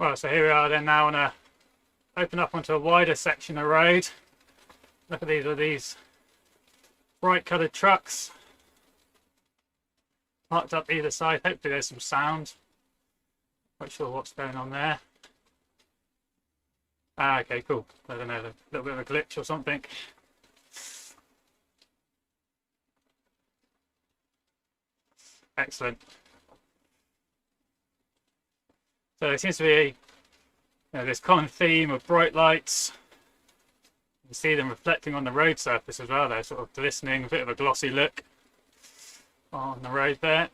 Well, so here we are then now on a open up onto a wider section of road. Look at these bright coloured trucks parked up either side. Hopefully there's some sound. Not sure what's going on there. Ah, okay, cool. I don't know, a little bit of a glitch or something. Excellent. So there seems to be this common theme of bright lights. You see them reflecting on the road surface as well. They're sort of glistening, a bit of a glossy look on the road there.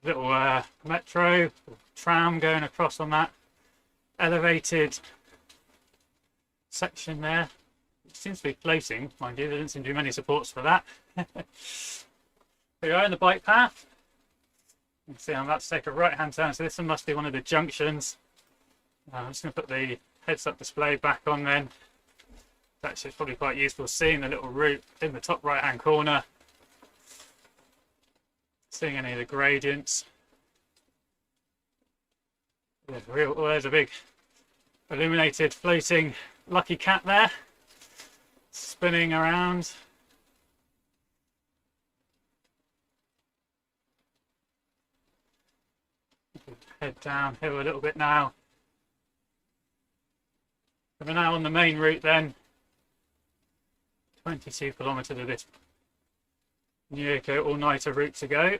Little metro, tram going across on that elevated section there. It seems to be floating, mind you. There doesn't seem to be many supports for that. Here we are in the bike path. You can see I'm about to take a right-hand turn, so this one must be one of the junctions. I'm just going to put the heads-up display back on then. Actually, it's probably quite useful seeing the little route in the top right-hand corner. Seeing any of the gradients. Oh, there's a big illuminated floating lucky cat there, spinning around. Head downhill a little bit now. We're now on the main route then. 22 kilometres of this Neokyo all-nighter route to go.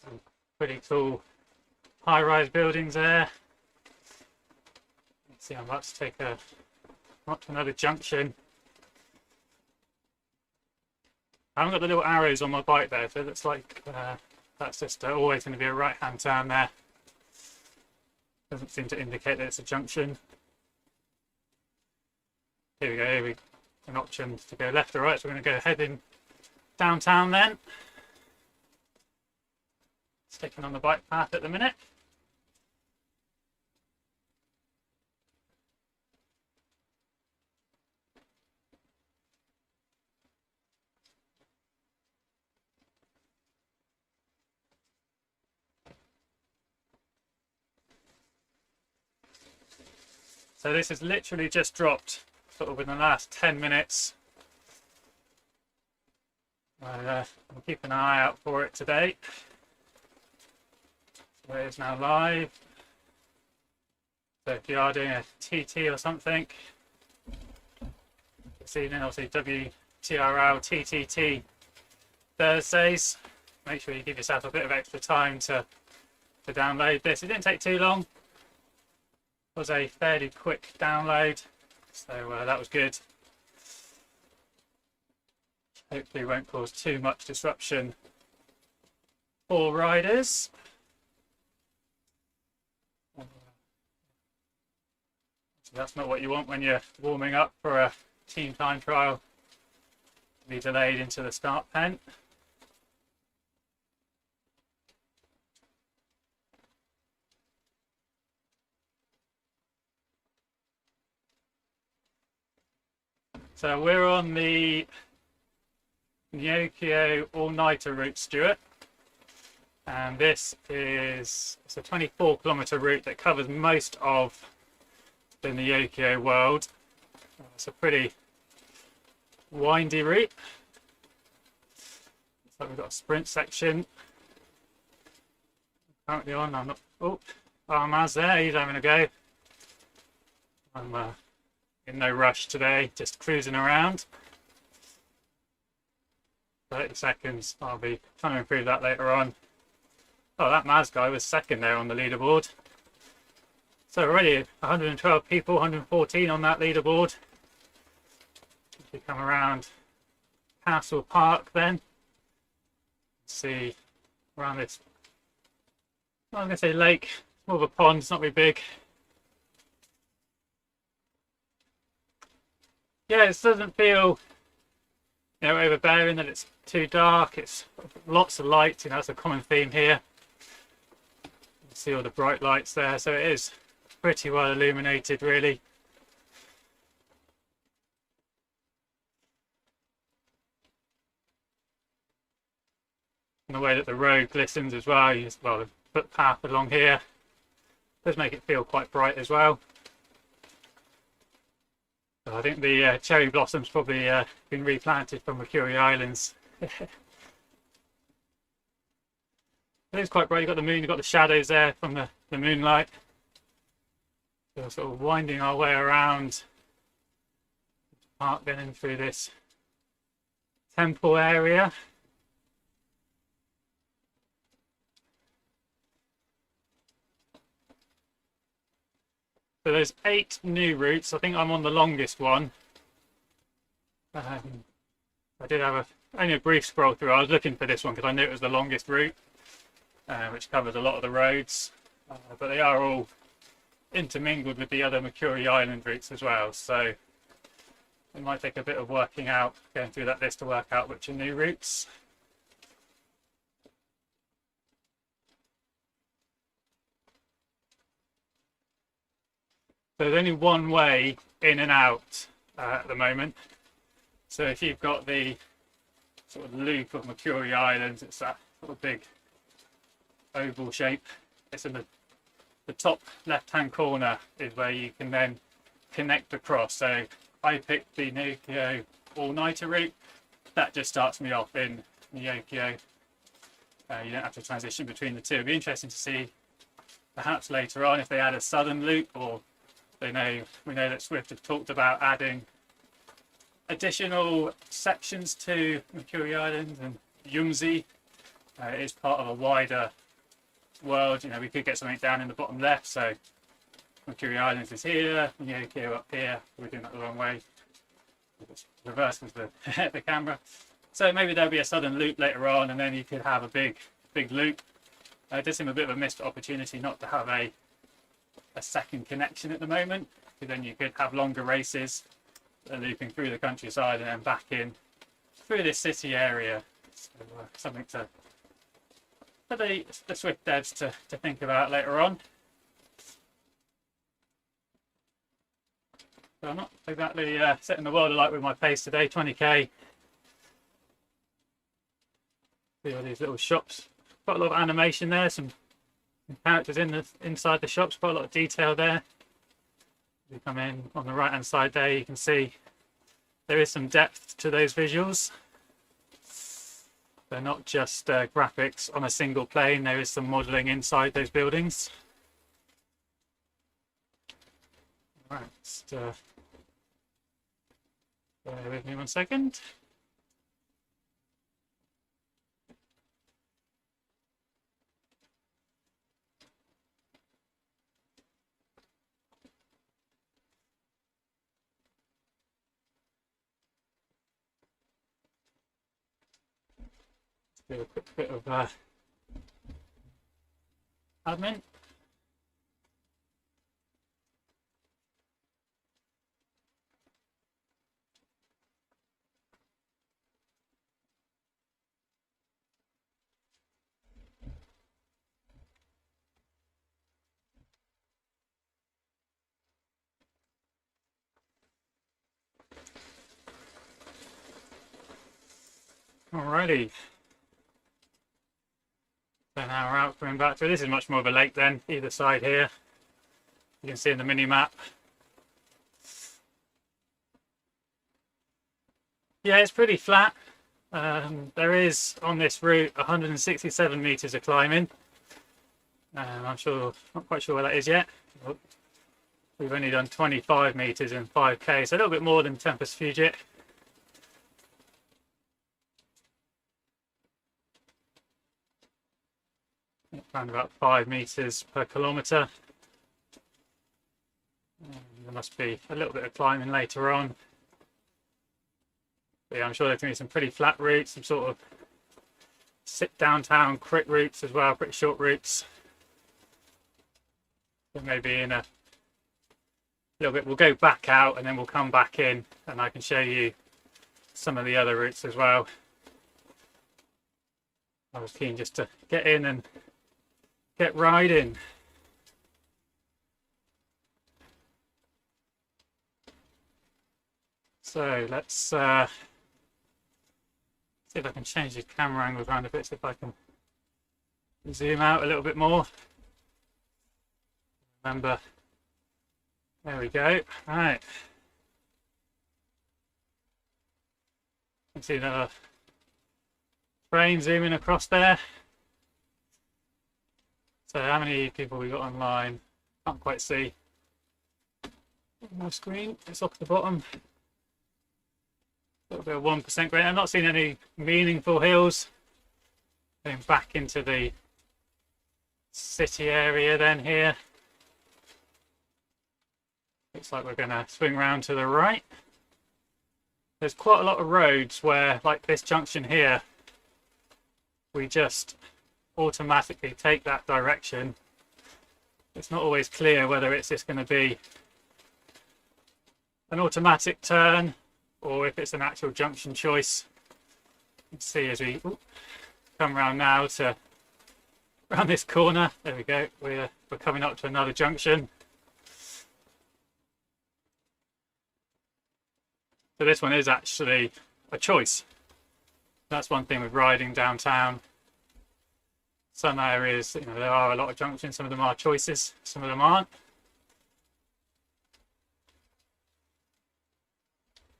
Some pretty tall high-rise buildings there. Let's see, I'm about to take a not to another junction. I haven't got the little arrows on my bike there, so it looks like that's just always going to be a right-hand turn there. Doesn't seem to indicate that it's a junction. Here we go. Here we an option to go left or right, so we're going to go heading downtown then. Sticking on the bike path at the minute. So this has literally just dropped sort of in the last 10 minutes. I'll keep an eye out for it today. So it is now live. So if you are doing a TT or something, this evening, obviously WTRL TTT Thursdays, make sure you give yourself a bit of extra time to download this. It didn't take too long. It was a fairly quick download, so that was good. Hopefully won't cause too much disruption for riders. That's not what you want when you're warming up for a team time trial to be delayed into the start pen. So we're on the Neokyo all-nighter route, Stuart, and it's a 24-kilometre route that covers most of the Neokyo world. It's a pretty windy route. So we've got a sprint section currently on. I'm not. Oh, Maz there. He's having a go. I'm in no rush today, just cruising around. 30 seconds. I'll be trying to improve that later on. Oh, that Maz guy was second there on the leaderboard. So already 112 people, 114 on that leaderboard. If we come around Castle Park then, see around this, I'm going to say lake, it's more of a pond, it's not very big. Yeah, it doesn't feel, you know, overbearing that it's too dark. It's lots of light, you know, that's a common theme here. You see all the bright lights there, so it is pretty well illuminated really. And the way that the road glistens as well, well, the footpath along here does make it feel quite bright as well. So I think the cherry blossoms probably been replanted from Mercury Islands. It is quite bright. You've got the moon, you've got the shadows there from the moonlight. So we're sort of winding our way around the park, getting through this temple area. So there's 8 new routes. I think I'm on the longest one. I did have only a brief scroll through. I was looking for this one because I knew it was the longest route, which covers a lot of the roads. But they are all intermingled with the other Mercury Island routes as well. So it might take a bit of working out, going through that list to work out which are new routes. There's only one way in and out at the moment. So if you've got the sort of loop of Mercury Islands, it's that sort of big oval shape. It's in the top left-hand corner is where you can then connect across. So I picked the Neokyo all-nighter route. That just starts me off in Neokyo. You don't have to transition between the two. It'd be interesting to see perhaps later on if they add a southern loop, or we know that Zwift have talked about adding additional sections to Mercury Island and Yumzi. It is part of a wider world. You know, we could get something down in the bottom left. So Mercury Islands is here, Neokyo up here. We're doing that the wrong way. Just reverse with the camera. So maybe there'll be a southern loop later on, and then you could have a big loop. It does seem a bit of a missed opportunity not to have a second connection at the moment, because then you could have longer races looping through the countryside and then back in through this city area. So, something for the Zwift devs to think about later on. So I'm not exactly setting the world alight with my pace today. 20k. See all these little shops. Quite a lot of animation there. Some characters inside the shops. Quite a lot of detail there. If you come in on the right hand side there, you can see there is some depth to those visuals. They're not just graphics on a single plane. There is some modelling inside those buildings. All right, just bear with me 1 second. Do a quick bit of admin. Alrighty. So now we're out coming back to this is much more of a lake then, either side here. You can see in the mini map. Yeah, it's pretty flat. There is on this route 167 meters of climbing. I'm not quite sure where that is yet. We've only done 25 meters in 5k, so a little bit more than Tempest Fugit. Around about 5 meters per kilometer. must be a little bit of climbing later on. But yeah, I'm sure there's going to be some pretty flat routes, some sort of sit downtown quick routes as well, pretty short routes. So maybe in a little bit, we'll go back out and then we'll come back in and I can show you some of the other routes as well. I was keen just to get in and get riding. So let's see if I can change the camera angle around a bit, see if I can zoom out a little bit more. Remember, there we go. Right. You can see the train zooming across there. So how many people we got online? Can't quite see. My screen, it's off the bottom. A little bit of 1% grade. I'm not seeing any meaningful hills. Going back into the city area then here. Looks like we're going to swing round to the right. There's quite a lot of roads where, like this junction here, we just automatically take that direction. It's not always clear whether it's just going to be an automatic turn or if it's an actual junction choice. You can see as we come around now to around this corner. There we go. We're coming up to another junction. So this one is actually a choice. That's one thing with riding downtown. Some areas, you know, there are a lot of junctions. Some of them are choices, some of them aren't.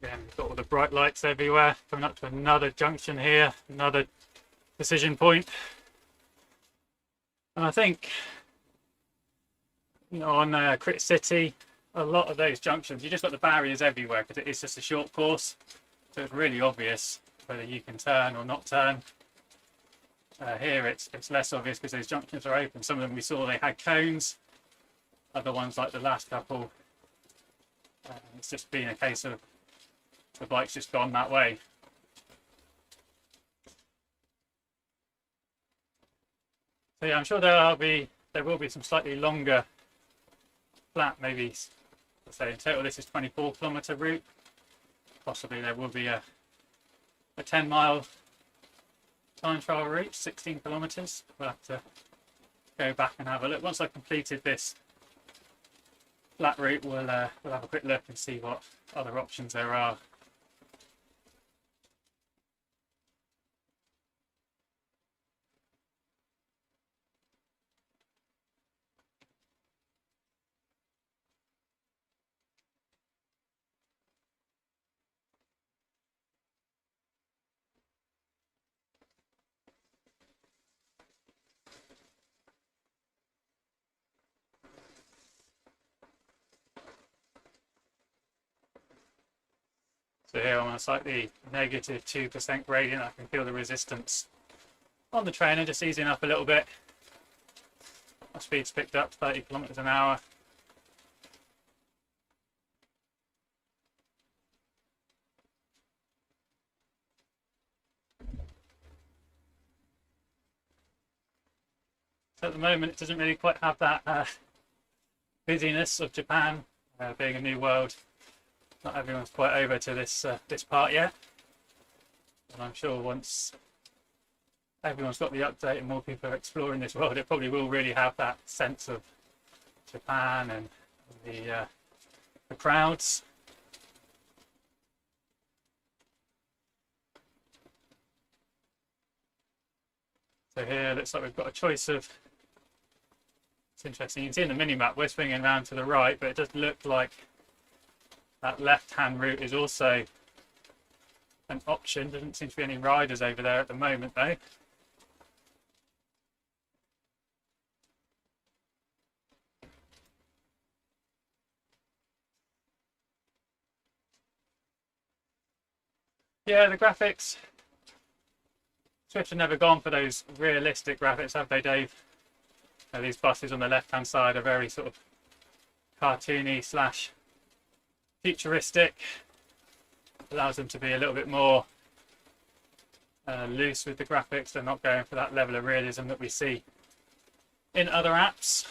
Again, we've got all the bright lights everywhere. Coming up to another junction here, another decision point. And I think, you know, on Crit City, a lot of those junctions, you just got the barriers everywhere because it is just a short course. So it's really obvious whether you can turn or not turn. Here it's less obvious because those junctions are open. Some of them we saw they had cones. Other ones, like the last couple, it's just been a case of the bike's just gone that way. So yeah, I'm sure there will be some slightly longer flat, maybe, let's say in total this is 24-kilometre route. Possibly there will be a 10-mile time trial route, 16 kilometres. We'll have to go back and have a look. Once I've completed this flat route, we'll have a quick look and see what other options there are. So here I'm on a slightly negative 2% gradient. I can feel the resistance on the trainer just easing up a little bit. My speed's picked up 30 kilometers an hour. So at the moment it doesn't really quite have that busyness of Japan, being a new world. Not everyone's quite over to this part yet, and I'm sure once everyone's got the update and more people are exploring this world, it probably will really have that sense of Japan and the crowds. So here it looks like we've got a choice of. It's interesting. You can see in the mini map we're swinging around to the right, but it does look like that left-hand route is also an option. Doesn't seem to be any riders over there at the moment, though. Yeah, the graphics. Zwift have never gone for those realistic graphics, have they, Dave? These buses on the left-hand side are very sort of cartoony slash futuristic. Allows them to be a little bit more loose with the graphics. They're not going for that level of realism that we see in other apps.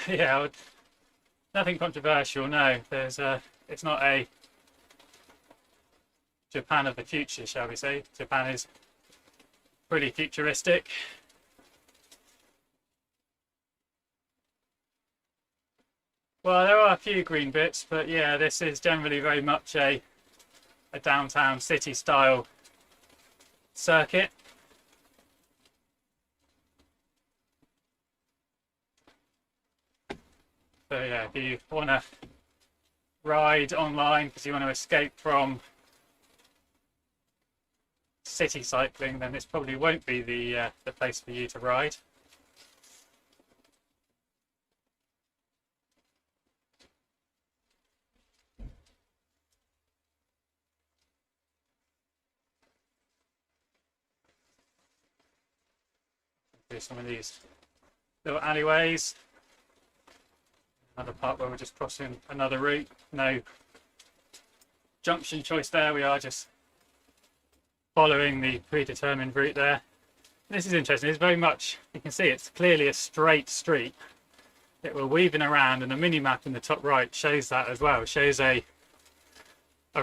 Yeah, nothing controversial. No, it's not a Japan of the future, shall we say. Japan is pretty futuristic. Well, there are a few green bits, but yeah, this is generally very much a downtown city style circuit. So yeah, if you want to ride online because you want to escape from city cycling, then this probably won't be the place for you to ride. Do some of these little alleyways. Another part where we're just crossing another route. No junction choice there. We are just following the predetermined route there. This is interesting. It's very much, you can see it's clearly a straight street that we're weaving around, and the mini map in the top right shows that as well. It shows a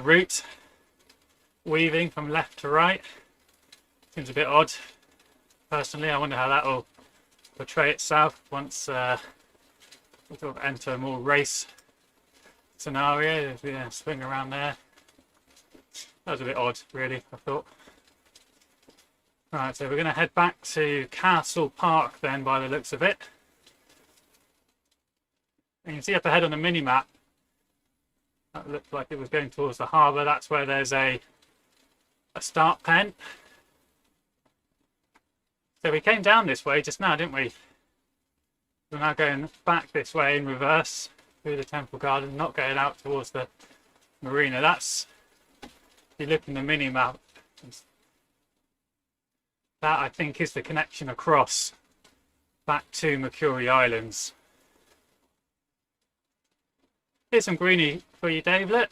route weaving from left to right. Seems a bit odd. Personally, I wonder how that will portray itself once we sort of enter a more race scenario. Yeah, swing around there. That was a bit odd, really, I thought. Right, so we're going to head back to Castle Park then, by the looks of it. And you can see up ahead on the mini-map, that looked like it was going towards the harbour. That's where there's a start pen. So we came down this way just now, didn't we? We're now going back this way in reverse through the Temple Garden, not going out towards the marina. That's, if you look in the mini-map, that I think is the connection across back to Mercury Islands. Here's some greenie for you, Davelet.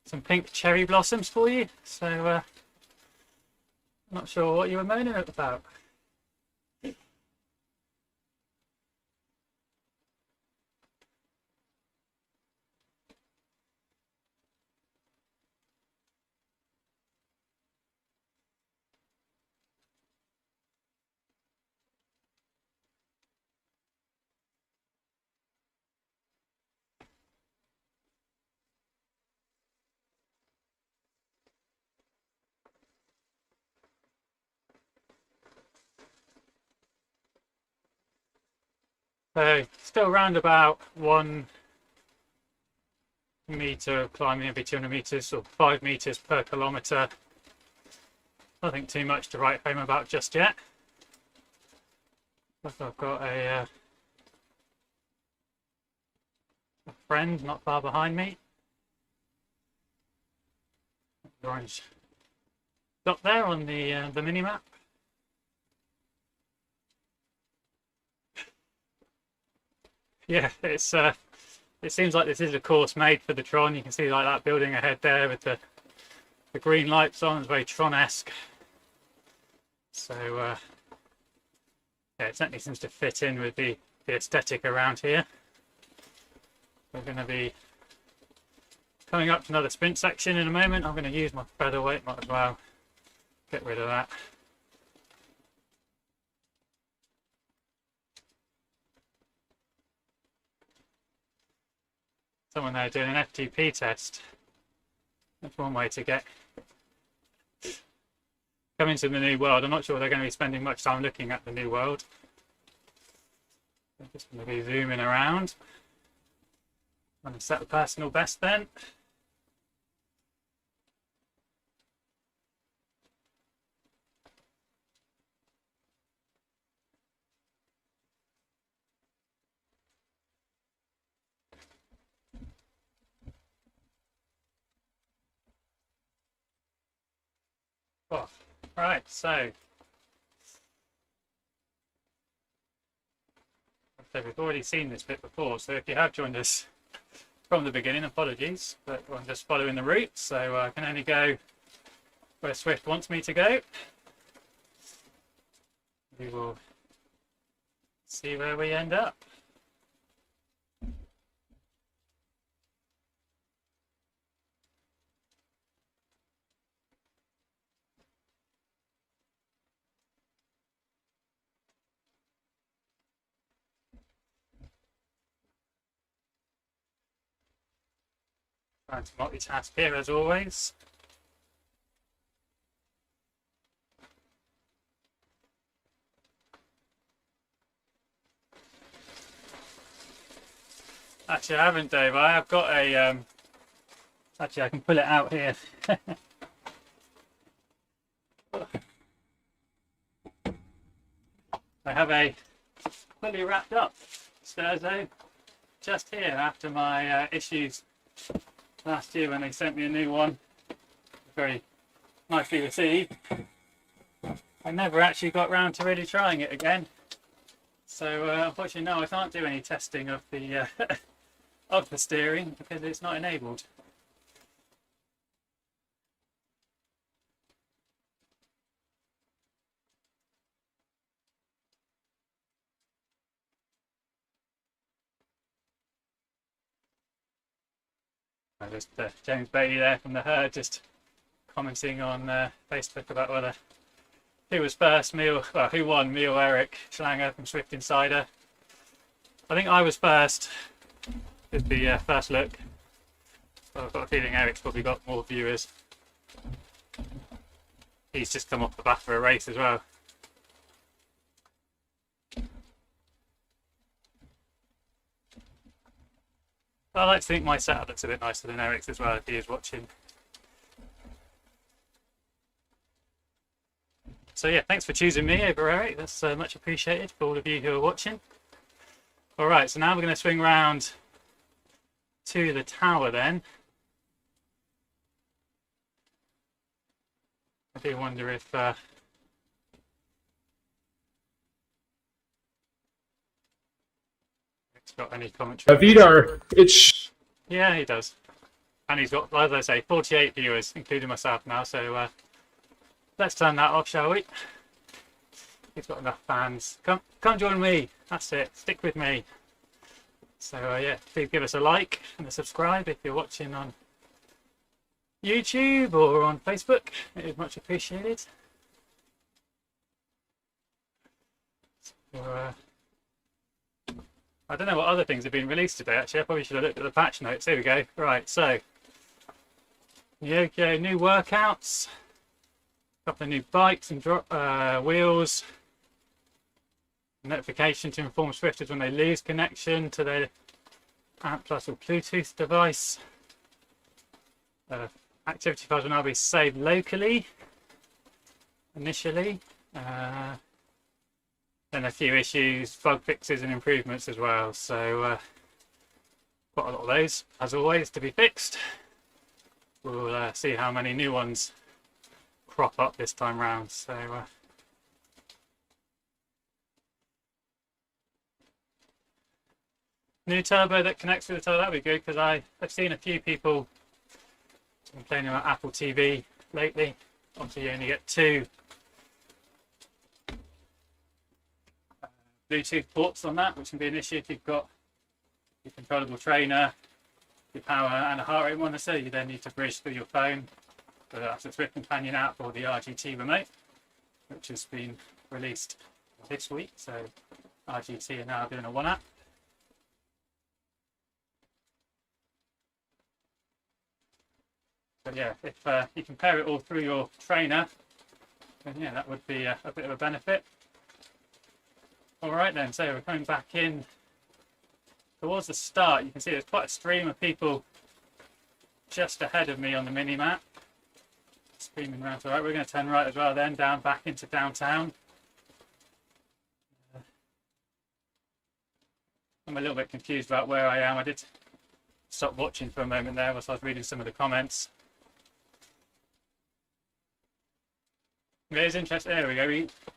Some pink cherry blossoms for you. So, I'm not sure what you were moaning about. So still around about 1 metre of climbing every 200 metres, or 5 metres per kilometre. Nothing too much to write home about just yet. But I've got a friend not far behind me. The orange dot there on the mini map. Yeah, it seems like this is a course made for the Tron. You can see like that building ahead there with the green lights on. It's very Tron-esque. So yeah, it certainly seems to fit in with the aesthetic around here. We're going to be coming up to another sprint section in a moment. I'm going to use my featherweight, might as well get rid of that. Someone there doing an FTP test. That's one way to get come into the new world. I'm not sure they're going to be spending much time looking at the new world. I'm just going to be zooming around. I'm going to set the personal best then. Oh, right, so So we've already seen this bit before, so if you have joined us from the beginning, apologies, but I'm just following the route, so I can only go where Zwift wants me to go. We will see where we end up. Trying to multitask here as always. Actually, I haven't, Dave. I have got a. Actually, I can pull it out here. I have a fully wrapped up Sturzo just here after my issues last year when they sent me a new one. Very nicely received. I never actually got round to really trying it again. So unfortunately, no, I can't do any testing of the of the steering because it's not enabled. Just James Bailey there from the herd just commenting on Facebook about whether who was first, me or, well, who won, me or Eric Schlanger from Zwift Insider. I think I was first with the first look. Well, I've got a feeling Eric's probably got more viewers. He's just come off the back of a race as well. I like to think my setup looks a bit nicer than Eric's as well if he is watching. So yeah, thanks for choosing me over Eric. That's much appreciated for all of you who are watching. All right, so now we're going to swing round to the tower then. I do wonder if Eric's got any commentary. Vidar, it's... Yeah, he does. And he's got, as I say, 48 viewers, including myself now, so let's turn that off, shall we? He's got enough fans. Come join me. That's it. Stick with me. So yeah, please give us a like and a subscribe if you're watching on YouTube or on Facebook. It is much appreciated. So, I don't know what other things have been released today. Actually, I probably should have looked at the patch notes. Here we go. Right, so Neokyo new workouts. A couple of new bikes and wheels. Notification to inform Zwifters when they lose connection to their Ant Plus or Bluetooth device. Activity files will now be saved locally initially. Then a few issues, bug fixes and improvements as well. So quite a lot of those, as always, to be fixed. We'll see how many new ones crop up this time round. So new turbo that connects with the turbo, that'd be good, because I've seen a few people complaining about Apple TV lately. Obviously you only get two Bluetooth ports on that, which can be an issue if you've got your controllable trainer, your power and a heart rate monitor. You then need to bridge through your phone, whether that's the Zwift Companion app or the RGT remote, which has been released this week. So RGT are now doing a one app. But yeah, if you can pair it all through your trainer, then yeah, that would be a bit of a benefit. All right then, so we're coming back in towards the start. You can see there's quite a stream of people just ahead of me on the mini map. Streaming around. All right, we're going to turn right as well then, down back into downtown. I'm a little bit confused about where I am. I did stop watching for a moment there whilst I was reading some of the comments. It is interesting. There we go.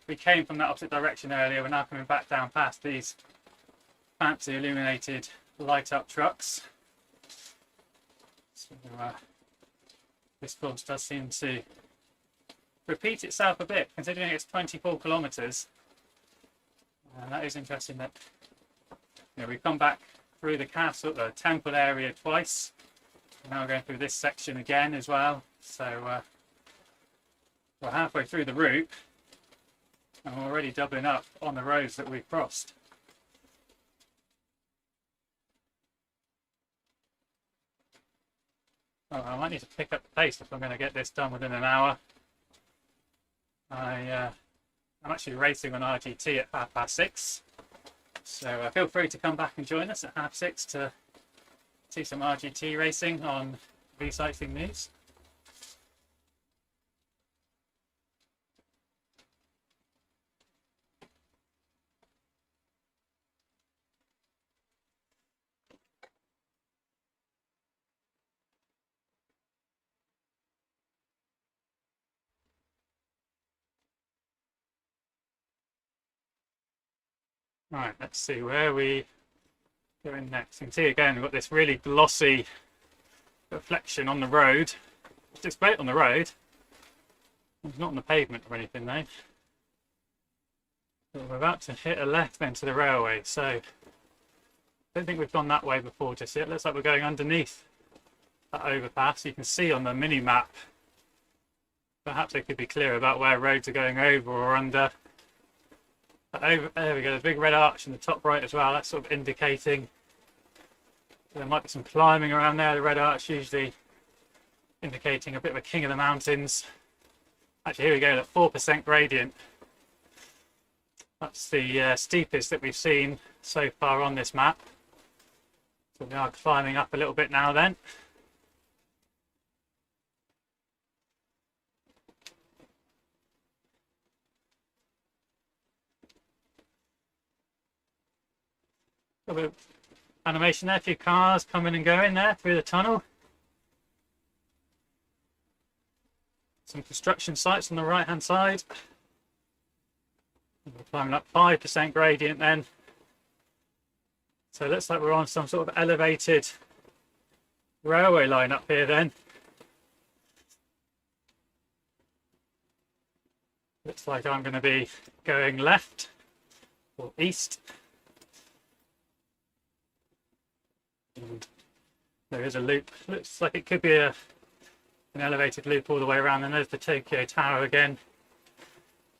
We came from that opposite direction earlier. We're now coming back down past these fancy illuminated light up trucks. So this course does seem to repeat itself a bit, considering it's 24 kilometers. That is interesting that we've come back through the castle, the temple area twice. Now we're going through this section again as well. So we're halfway through the route and we're already doubling up on the roads that we've crossed. Oh, I might need to pick up the pace if I'm going to get this done within an hour. I'm actually racing on RGT at 6:30, so feel free to come back and join us at 6:30 to see some RGT racing on Recycling News. Right, let's see where we go in next. You can see again we've got this really glossy reflection on the road. It's great on the road. It's not on the pavement or anything though. But we're about to hit a left then to the railway, so I don't think we've gone that way before just yet. Looks like we're going underneath that overpass. You can see on the mini map, perhaps they could be clear about where roads are going over or under. There we go, the big red arch in the top right as well. That's sort of indicating there might be some climbing around there. The red arch usually indicating a bit of a king of the mountains. Actually, here we go, that 4% gradient. That's the steepest that we've seen so far on this map. So we are climbing up a little bit now then. A bit of animation there, a few cars coming and going there through the tunnel. Some construction sites on the right hand side. We're climbing up 5% gradient then. So it looks like we're on some sort of elevated railway line up here then. Looks like I'm going to be going left or east. And there is a loop. Looks like it could be an elevated loop all the way around. And there's the Tokyo Tower again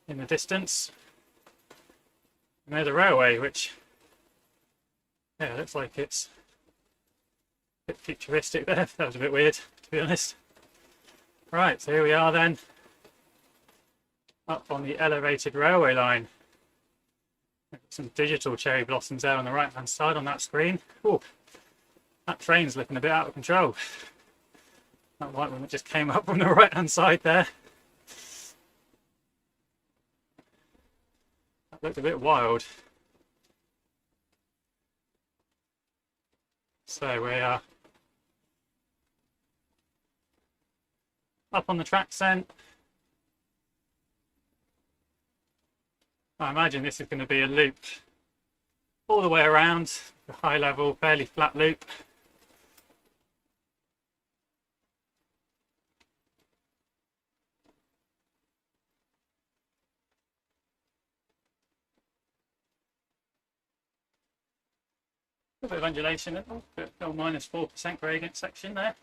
in the distance. And there's a railway, which, yeah, looks like it's a bit futuristic there. That was a bit weird, to be honest. Right, so here we are then, up on the elevated railway line. Some digital cherry blossoms there on the right hand side on that screen. Oh, that train's looking a bit out of control. That white one that just came up on the right hand side there. That looked a bit wild. So we are up on the tracks then. I imagine this is going to be a loop all the way around, a high level, fairly flat loop. A bit of undulation, a bit of -4% gradient section there.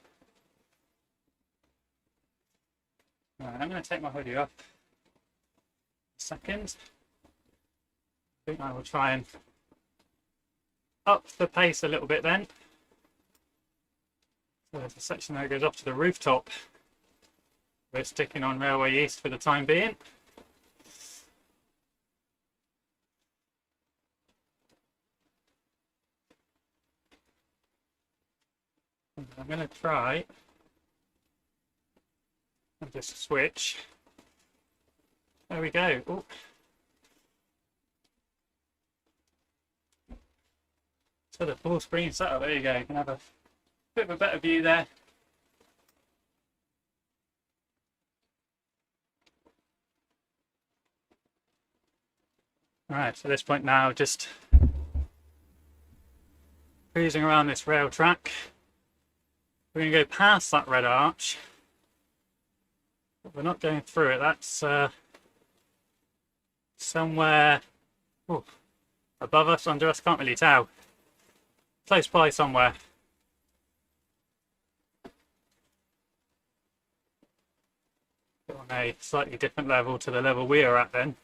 Right, I'm going to take my hoodie off a second. I think I will try and up the pace a little bit then. So there's a section that goes up to the rooftop. We're sticking on Railway East for the time being. I'm going to try and just switch. There we go. Ooh. So the full screen setup, there you go. You can have a bit of a better view there. All right, so at this point now, just cruising around this rail track. We're going to go past that red arch, but we're not going through it. That's somewhere above us, under us, can't really tell. Close by somewhere. On a slightly different level to the level we are at then.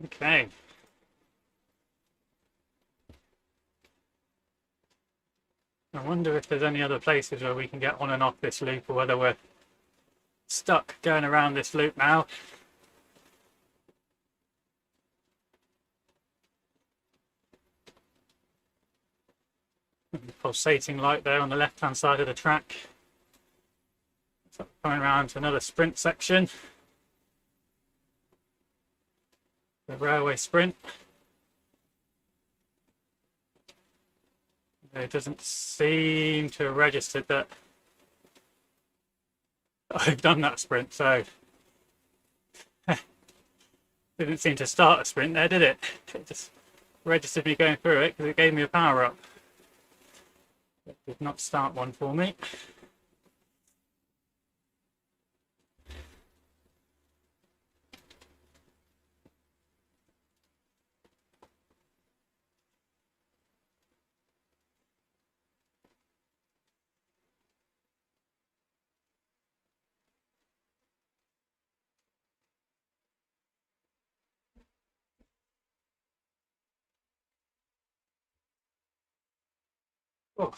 Okay. I wonder if there's any other places where we can get on and off this loop, or whether we're stuck going around this loop now. Pulsating light there on the left hand side of the track. So coming around to another sprint section. The railway sprint. It doesn't seem to have registered that I've done that sprint, so didn't seem to start a sprint there, did it? It just registered me going through it because it gave me a power up. It did not start one for me. Oh.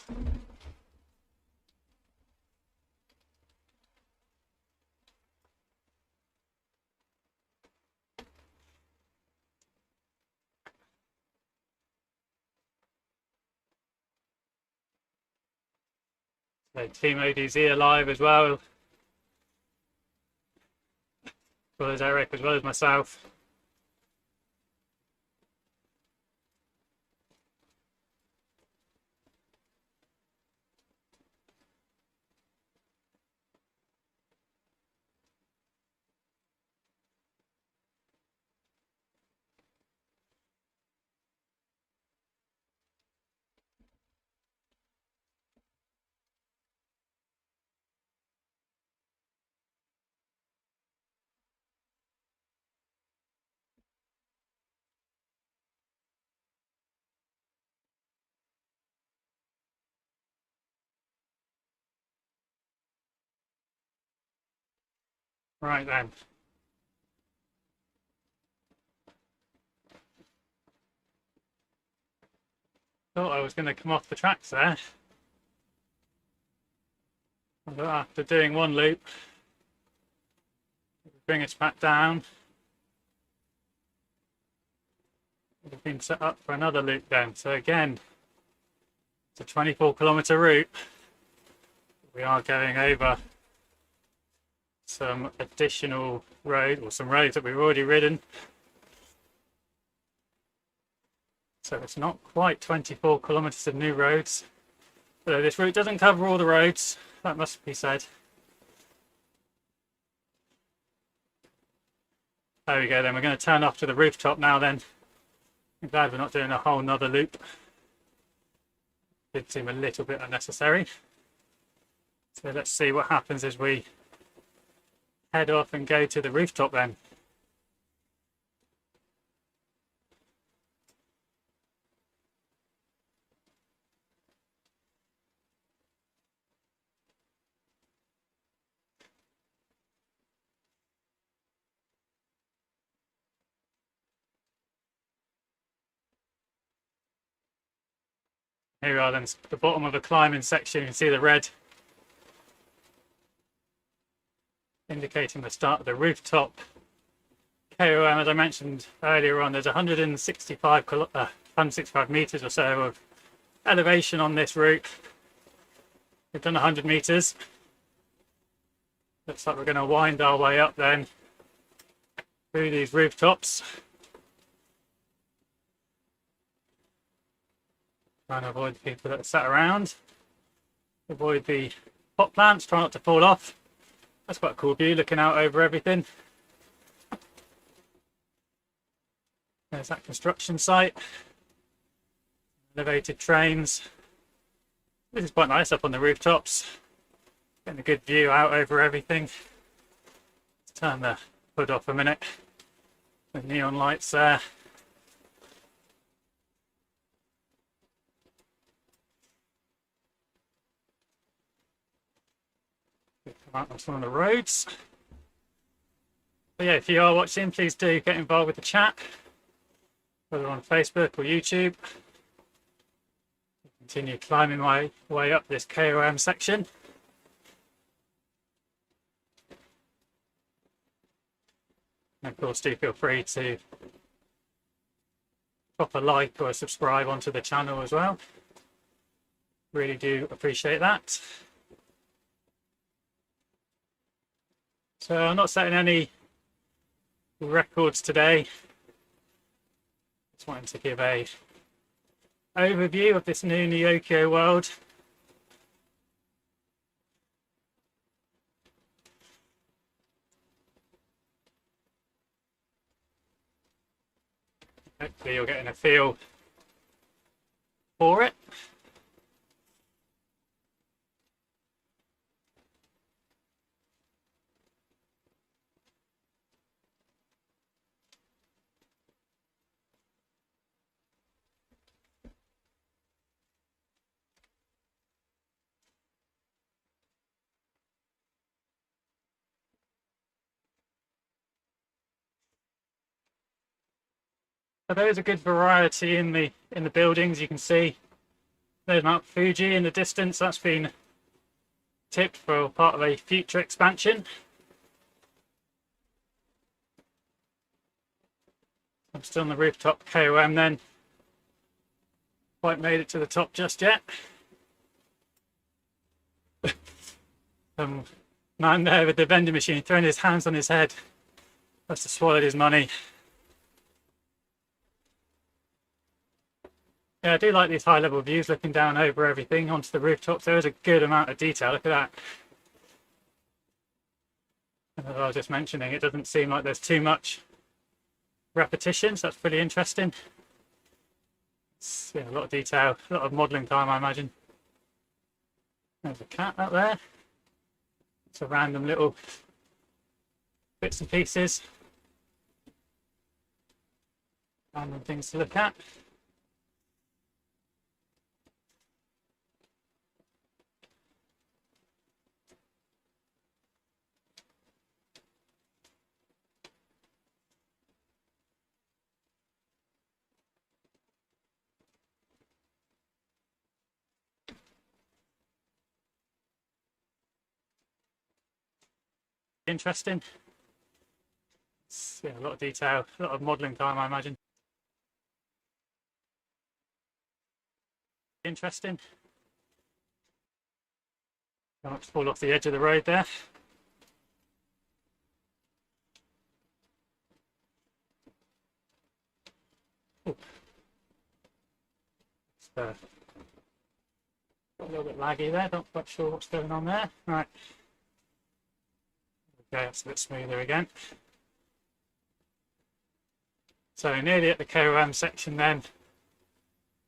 So Team ODZ are live as well as Eric, as well as myself. Right then. Thought I was going to come off the tracks there. But after doing one loop, bring us back down. We've been set up for another loop then. So again, it's a 24-kilometre route. We are going over some additional road, or some roads that we've already ridden. So it's not quite 24 kilometres of new roads. But this route doesn't cover all the roads, that must be said. There we go then, we're going to turn off to the rooftop now then. I'm glad we're not doing a whole nother loop. Did seem a little bit unnecessary. So let's see what happens as we head off and go to the rooftop then. Here we are then, the bottom of the climbing section. You can see the red indicating the start of the rooftop. KOM, as I mentioned earlier on, there's 165 metres or so of elevation on this route. We've done 100 metres. Looks like we're going to wind our way up then through these rooftops. Trying to avoid the people that are sat around. Avoid the pot plants, try not to fall off. That's quite a cool view, looking out over everything. There's that construction site. Elevated trains. This is quite nice up on the rooftops. Getting a good view out over everything. Let's turn the hood off a minute. The neon lights there. Come out on some of the roads. But yeah, if you are watching, please do get involved with the chat, whether on Facebook or YouTube. Continue climbing my way up this KOM section. And of course, do feel free to drop a like or a subscribe onto the channel as well. Really do appreciate that. So I'm not setting any records today. Just wanting to give a overview of this new Neokyo world. Hopefully you're getting a feel for it. So there is a good variety in the buildings. You can see there's Mount Fuji in the distance. That's been tipped for part of a future expansion. I'm still on the rooftop KOM then. Quite made it to the top just yet. Man there with the vending machine throwing his hands on his head. Must have swallowed his money. Yeah, I do like these high level views looking down over everything onto the rooftops. There is a good amount of detail. Look at that. And as I was just mentioning, it doesn't seem like there's too much repetition, so that's pretty interesting. Yeah, a lot of detail, a lot of modelling time, I imagine. There's a cat up there. It's a random little bits and pieces. Random things to look at. Interesting. Yeah, a lot of detail, a lot of modelling time, I imagine. Interesting. Don't want to fall off the edge of the road there. Ooh. It's a little bit laggy there, not quite sure what's going on there. Right. Okay, that's a bit smoother again. So nearly at the KOM section then,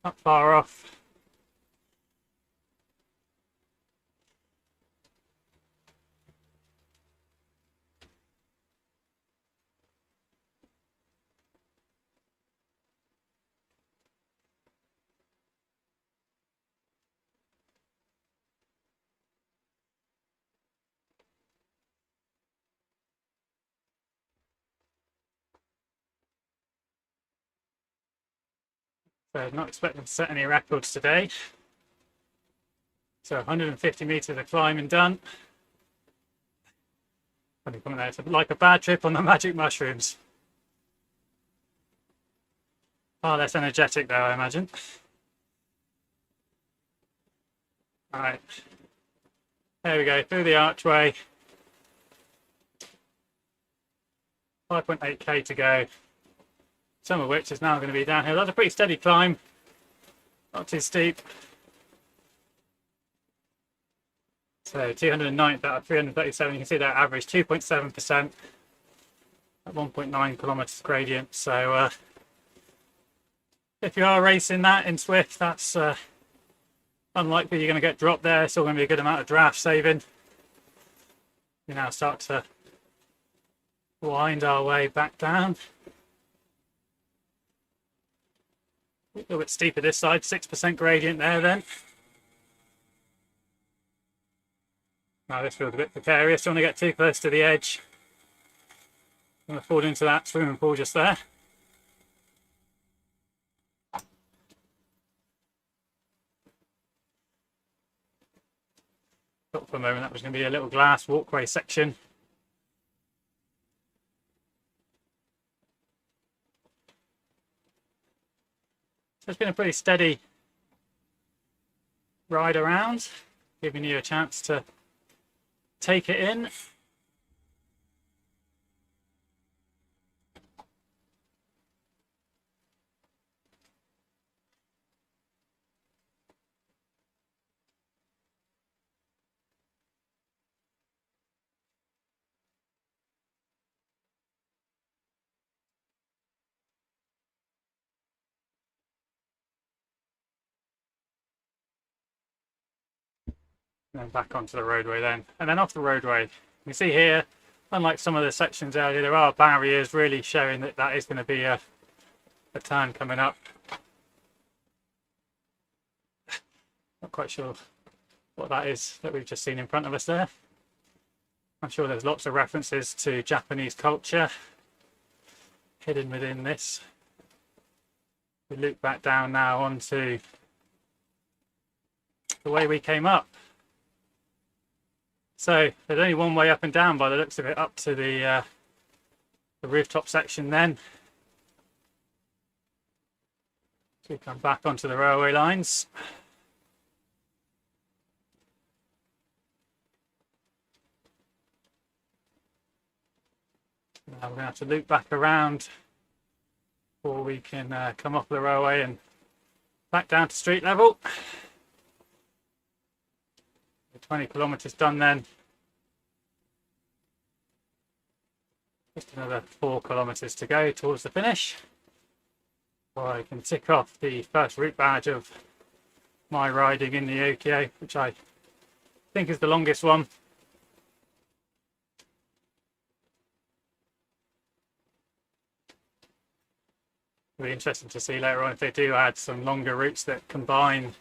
not far off. So not expecting to set any records today. So 150 meters of climbing done. Funny comment there, it's like a bad trip on the magic mushrooms. Far less energetic though, I imagine. All right, there we go, through the archway. 5.8k to go. Some of which is now going to be downhill. That's a pretty steady climb Not too steep. So 209th out of 337, you can see that average 2.7% at 1.9 kilometers gradient. So if you are racing that in Zwift, that's unlikely you're going to get dropped there. It's still going to be a good amount of draft saving. We now start to wind our way back down. A little bit steeper this side, 6% gradient there then. Now this feels a bit precarious. Don't want to get too close to the edge. I'm going to fall into that swimming pool just there. Thought for a moment that was going to be a little glass walkway section. So it's been a pretty steady ride around, giving you a chance to take it in. And then back onto the roadway then. And then off the roadway. You can see here, unlike some of the sections earlier, there are barriers really showing that that is going to be a turn coming up. Not quite sure what that is that we've just seen in front of us there. I'm sure there's lots of references to Japanese culture hidden within this. We loop back down now onto the way we came up. So there's only one way up and down by the looks of it, up to the rooftop section then. So we come back onto the railway lines. Now we're going to have to loop back around before we can come off the railway and back down to street level. 20 kilometers done then. Just another 4 kilometers to go towards the finish. Well, I can tick off the first route badge of my riding in Neokyo, which I think is the longest one. It'll be interesting to see later on if they do add some longer routes that combine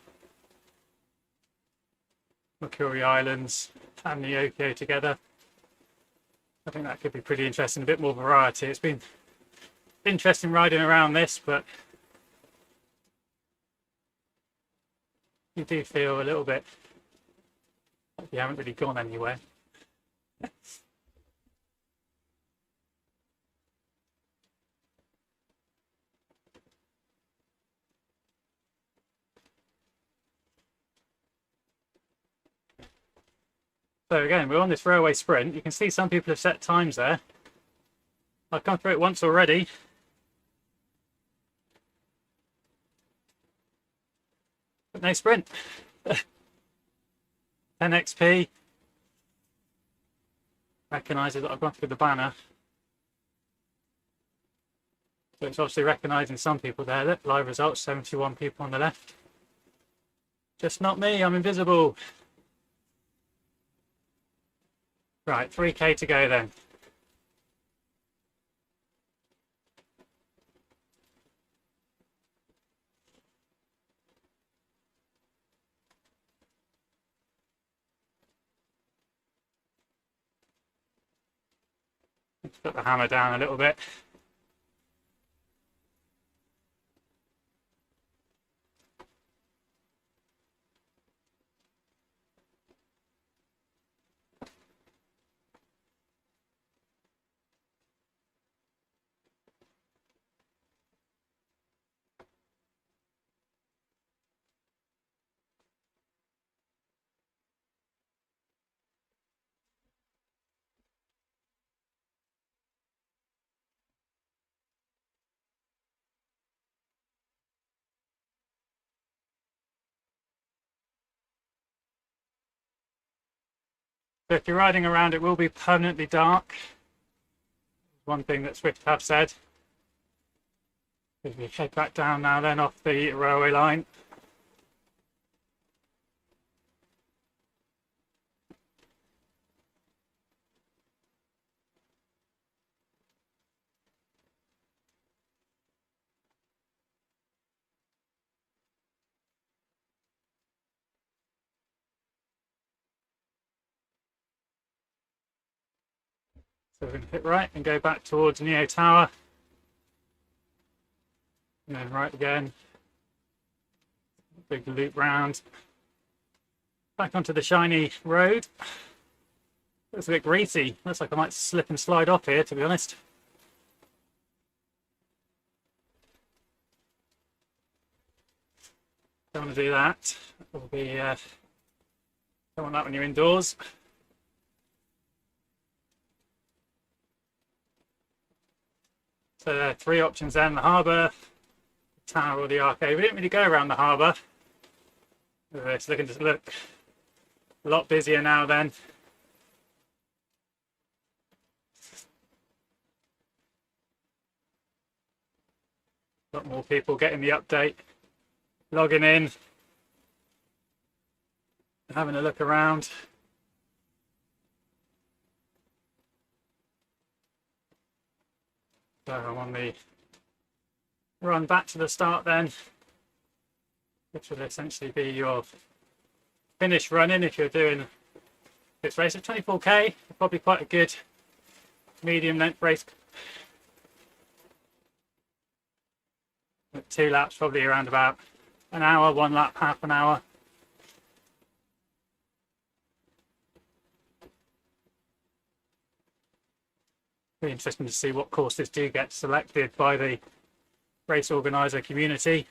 Makuri Islands and Neokyo together. I think that could be pretty interesting, a bit more variety. It's been interesting riding around this, but you do feel a little bit like you haven't really gone anywhere. So again, we're on this railway sprint. You can see some people have set times there. I've come through it once already. But no sprint. 10 XP. Recognises that I've gone through the banner. So it's obviously recognising some people there. Look, live results, 71 people on the left. Just not me, I'm invisible. Right, 3k to go then. Let's put the hammer down a little bit. So if you're riding around, it will be permanently dark. One thing that Zwift have said. If we head back down now then off the railway line. So we're going to hit right and go back towards Neo Tower. And then right again. Big loop round. Back onto the shiny road. Looks a bit greasy. Looks like I might slip and slide off here, to be honest. Don't want to do that. That will be, don't want that when you're indoors. So there are three options then: the harbour, the tower, or the arcade. We didn't really go around the harbour. It's looking to look a lot busier now then. A lot more people getting the update, logging in, having a look around. So I'm on the run back to the start then, which will essentially be your finish running if you're doing this race at 24k. Probably quite a good medium length race. With 2 laps, probably around about an hour, 1 lap, half an hour. Be interesting to see what courses do get selected by the race organizer community.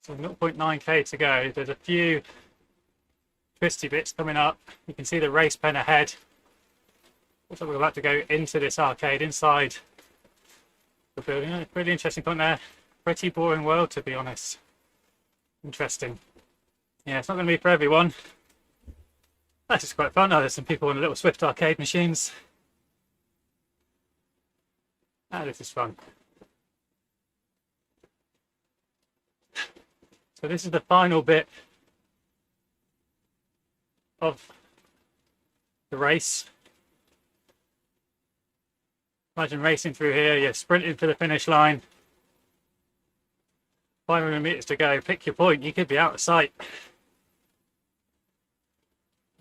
So 0.9k to go. There's a few twisty bits coming up. You can see the race pen ahead. Looks like we're about to go into this arcade inside the building. A really interesting point there. Pretty boring world, to be honest. Interesting. Yeah, it's not going to be for everyone. That's just quite fun. Oh, there's some people on the little Zwift arcade machines. Ah, this is fun. So this is the final bit of the race. Imagine racing through here, you're sprinting to the finish line. 500 meters to go, pick your point, you could be out of sight. If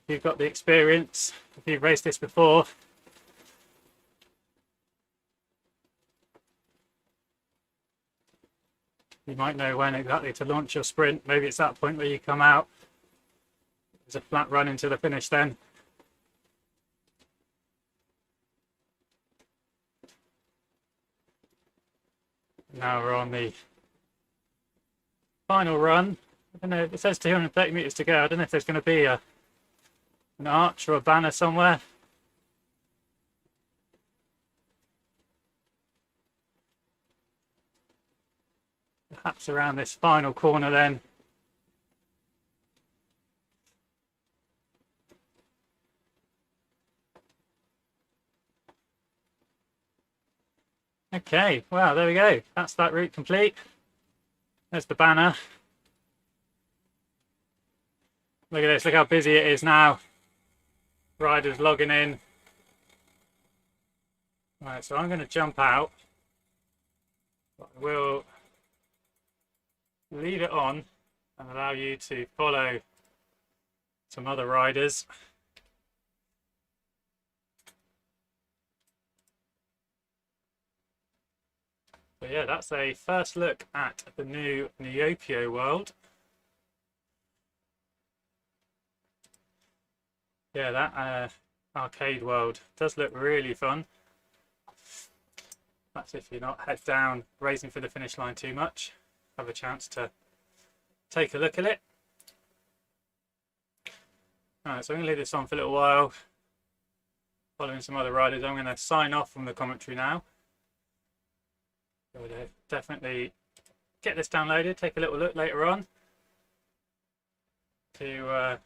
you've got the experience, if you've raced this before. You might know when exactly to launch your sprint. Maybe it's that point where you come out. There's a flat run into the finish then. Now we're on the final run. I don't know, it says 230 meters to go. I don't know if there's going to be an arch or a banner somewhere. Perhaps around this final corner then. Okay, well, there we go. That's that route complete. There's the banner. Look at this, look how busy it is now. Riders logging in. Right, so I'm going to jump out. We'll leave it on and allow you to follow some other riders. But yeah, that's a first look at the new Neokyo world. Yeah, that arcade world does look really fun. That's if you're not head down racing for the finish line too much. Have a chance to take a look at it. Alright, so I'm going to leave this on for a little while, following some other riders. I'm going to sign off from the commentary now. So we'll definitely get this downloaded, take a little look later on to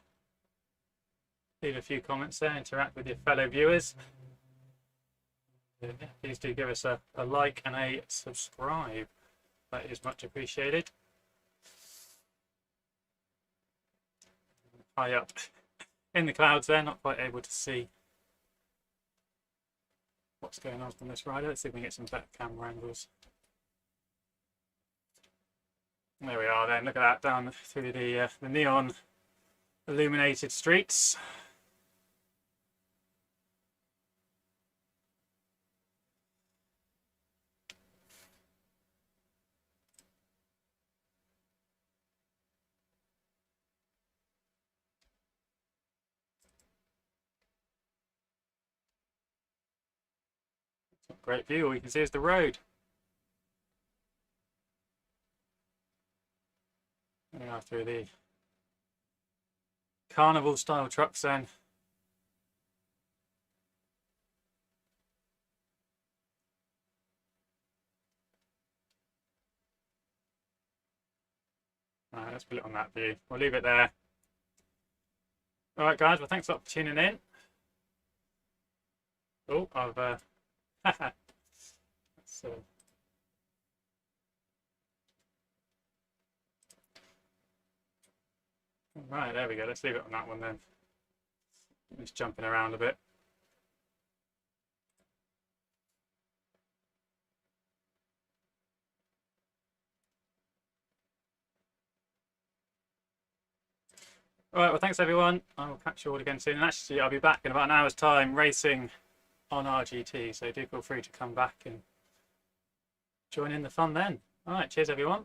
leave a few comments there, interact with your fellow viewers. Please do give us a like and a subscribe. That is much appreciated. High up in the clouds there, not quite able to see what's going on from this rider. Let's see if we can get some better camera angles. There we are then, look at that, down through the neon illuminated streets. Great view, all you can see is the road. There we are through the carnival style trucks then. Alright, let's put it on that view. We'll leave it there. Alright guys, well thanks a lot for tuning in. Oh, I've so right, there we go. Let's leave it on that one then. Just jumping around a bit. Alright, well thanks everyone. I will catch you all again soon. And actually I'll be back in about an hour's time racing on RGT, so do feel free to come back and join in the fun then. Alright, cheers everyone.